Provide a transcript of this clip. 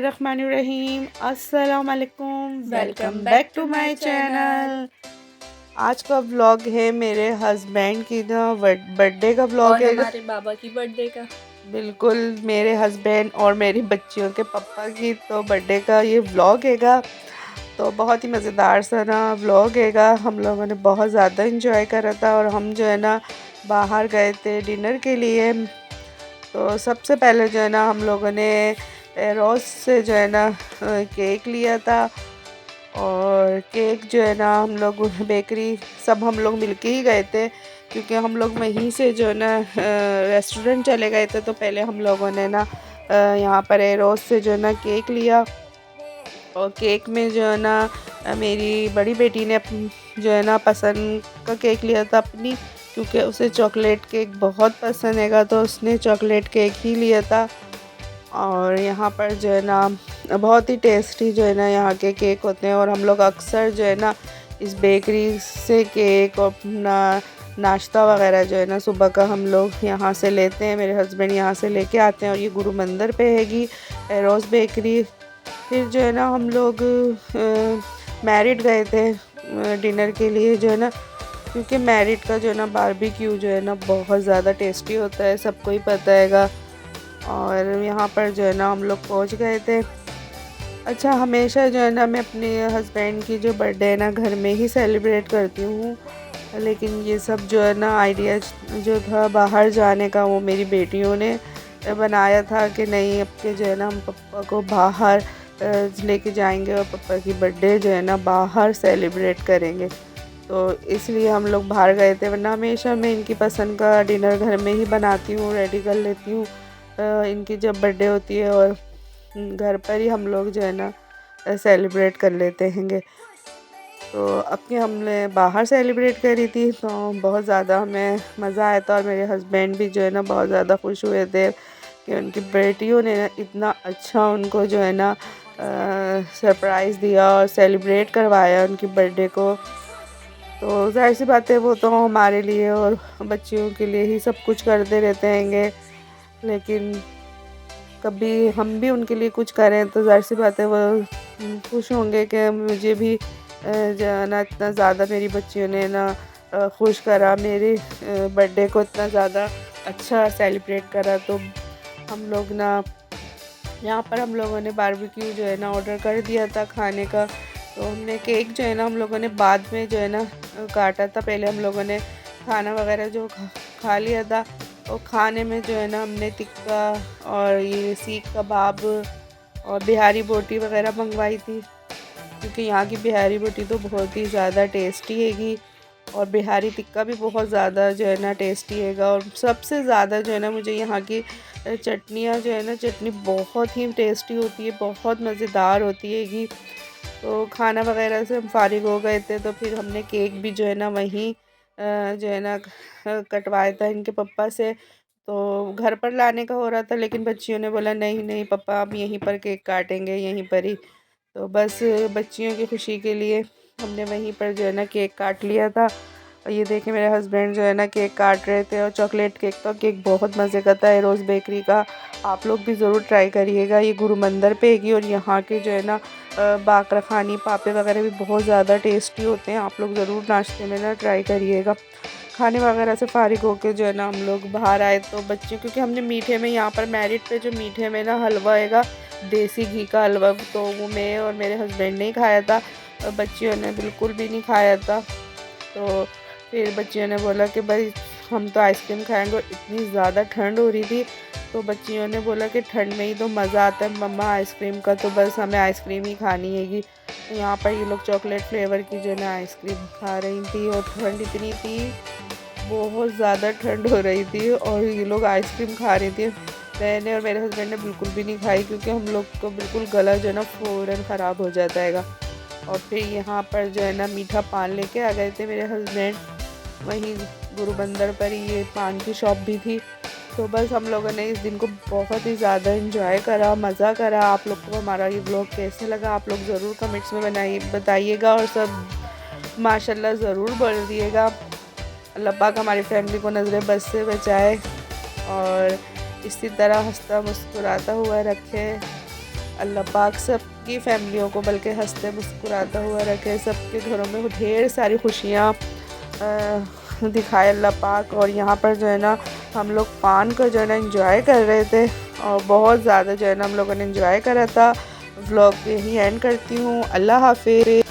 बिस्मिल्लाहिर्रहमानिर्रहीम। अस्सलाम वालेकुम, welcome back to my channel. आज का व्लॉग है मेरे हस्बैंड की ना बर्थडे का व्लॉग और है। हमारे बाबा की बर्थडे का। बिल्कुल, मेरे हस्बैंड और मेरी बच्चियों के पापा की तो बर्थडे का ये व्लॉग हैगा। तो बहुत ही मज़ेदार सा ना व्लॉग हैगा। हम लोगों ने बहुत ज़्यादा इंजॉय करा था और हम जो है ना बाहर गए थे डिनर के लिए। तो सबसे पहले जो है ना हम लोगों ने रोज़ से जो है ना केक लिया था। और केक जो है ना हम लोग बेकरी सब हम लोग मिलके ही गए थे, क्योंकि हम लोग वहीं से जो है ना रेस्टोरेंट चले गए थे। तो पहले हम लोगों ने ना यहाँ पर रोज़ से जो है ना केक लिया। और केक में जो है ना मेरी बड़ी बेटी ने जो है ना पसंद का केक लिया था अपनी, क्योंकि उसे चॉकलेट केक बहुत पसंद हैगा, तो उसने चॉकलेट केक ही लिया था। और यहाँ पर जो है ना बहुत ही टेस्टी जो है ना यहाँ के केक होते हैं। और हम लोग अक्सर जो है ना इस बेकरी से केक और अपना नाश्ता वगैरह जो है ना सुबह का हम लोग यहाँ से लेते हैं। मेरे हस्बैंड यहाँ से लेके आते हैं। और ये गुरु मंदिर पे हैगी रोज़ बेकरी। फिर जो है ना हम लोग मैरिड गए थे डिनर के लिए जो है ना, क्योंकि मैरिड का जो है ना बारबेक्यू जो है ना बहुत ज़्यादा टेस्टी होता है, सबको ही पता हैगा। और यहाँ पर जो है ना हम लोग पहुँच गए थे। अच्छा, हमेशा जो है ना मैं अपने हस्बैंड की जो बर्थडे है ना घर में ही सेलिब्रेट करती हूँ, लेकिन ये सब जो है ना आइडिया जो था बाहर जाने का वो मेरी बेटियों ने बनाया था कि नहीं, अब के जो है ना हम पापा को बाहर लेके जाएंगे और पापा की बर्थडे जो है ना बाहर सेलिब्रेट करेंगे। तो इसलिए हम लोग बाहर गए थे, वरना हमेशा मैं इनकी पसंद का डिनर घर में ही बनाती हूँ, रेडी कर लेती हूँ इनकी जब बर्थडे होती है। और घर पर ही हम लोग जो है ना सेलिब्रेट कर लेते हैंगे। तो अपने हमने बाहर सेलिब्रेट करी थी, तो बहुत ज़्यादा हमें मज़ा आया था। और मेरे हस्बैंड भी जो है ना बहुत ज़्यादा खुश हुए थे कि उनकी बेटियों ने ना इतना अच्छा उनको जो है ना सरप्राइज़ दिया और सेलिब्रेट करवाया उनकी बर्थडे को। तो ज़ाहिर सी बात है वो तो हमारे लिए और बच्चियों के लिए ही सब कुछ करते रहते हैंगे, लेकिन कभी हम भी उनके लिए कुछ करें तो ज़ाहिर सी बात है वो खुश होंगे कि मुझे भी जो ना इतना ज़्यादा मेरी बच्चियों ने ना खुश करा, मेरे बर्थडे को इतना ज़्यादा अच्छा सेलिब्रेट करा। तो हम लोग ना यहाँ पर हम लोगों ने बारबेक्यू जो है ना ऑर्डर कर दिया था खाने का। तो हमने केक जो है ना हम लोगों ने बाद में जो है ना काटा था। पहले हम लोगों ने खाना वगैरह जो खा लिया था। और खाने में जो है ना हमने टिक्का और ये सीख कबाब और बिहारी बोटी वगैरह मंगवाई थी, क्योंकि यहाँ की बिहारी बोटी तो बहुत ही ज़्यादा टेस्टी हैगी। और बिहारी टिक्का भी बहुत ज़्यादा जो है ना टेस्टी हैगा। और सबसे ज़्यादा जो है ना मुझे यहाँ की चटनियाँ जो है ना चटनी बहुत ही टेस्टी होती है, बहुत मज़ेदार होती हैगी। तो खाना वगैरह से हम फारिग हो गए थे, तो फिर हमने केक भी जो है ना वहीं जो है ना कटवाया था इनके पापा से। तो घर पर लाने का हो रहा था, लेकिन बच्चियों ने बोला नहीं नहीं पापा, हम यहीं पर केक काटेंगे यहीं पर ही। तो बस बच्चियों की खुशी के लिए हमने वहीं पर जो है ना केक काट लिया था। और ये देखें मेरे हस्बैंड जो है ना केक काट रहे थे। और चॉकलेट केक का केक बहुत मज़े का था रोज़ बेकरी का। आप लोग भी ज़रूर ट्राई करिएगा, ये गुरु मंदिर पे हैगी। और यहाँ के जो है ना बाकरा खानी पापे वगैरह भी बहुत ज़्यादा टेस्टी होते हैं, आप लोग ज़रूर नाश्ते में ना ट्राई करिएगा। खाने वगैरह से फारिग होकर जो है ना हम लोग बाहर आए। तो बच्चे क्योंकि हमने मीठे में यहाँ पर मैरिड पे जो मीठे में ना हलवा आएगा, देसी घी का हलवा, तो वो मैं और मेरे हस्बैंड ने ही खाया था, और बच्चियों ने बिल्कुल भी नहीं खाया था। तो फिर बच्चियों ने बोला कि भाई हम तो आइसक्रीम खाएंगे। और इतनी ज़्यादा ठंड हो रही थी, तो बच्चियों ने बोला कि ठंड में ही तो मज़ा आता है मम्मा आइसक्रीम का, तो बस हमें आइसक्रीम ही खानी हैगी। तो यहाँ पर ये लोग चॉकलेट फ्लेवर की जो है ना आइसक्रीम खा रही थी। और ठंड इतनी थी, बहुत ज़्यादा ठंड हो रही थी, और ये लोग आइसक्रीम खा रही थी। मैंने और मेरे हस्बैंड ने बिल्कुल भी नहीं खाई, क्योंकि हम लोग को बिल्कुल गला जो है ना फ़ौरन ख़राब हो जाता हैगा। और फिर यहाँ पर जो है ना मीठा पान लेके आ गए थे मेरे हस्बैंड, वहीं गुरु बंदर पर ही ये पान की शॉप भी थी। तो बस हम लोगों ने इस दिन को बहुत ही ज़्यादा एंजॉय करा, मज़ा करा। आप लोग को हमारा ये व्लॉग कैसे लगा आप लोग ज़रूर कमेंट्स में बताइएगा। और सब माशाल्लाह ज़रूर बोल दिएगा। अल्लाह पाक हमारी फैमिली को नज़र बद से बचाए और इसी तरह हंसता मुस्कुराता हुआ रखे। अल्लाह पाक सबकी फैमिलियों को बल्कि हंसते मुस्कुराता हुआ रखे, सबके घरों में ढेर सारी खुशियाँ दिखाए अल्लाह पाक। और यहाँ पर जो है ना हम लोग पान को जो है ना एंजॉय कर रहे थे और बहुत ज़्यादा जो है ना हम लोगों ने एंजॉय करा था। व्लॉग यहीं एंड करती हूँ। अल्लाह हाफिज़।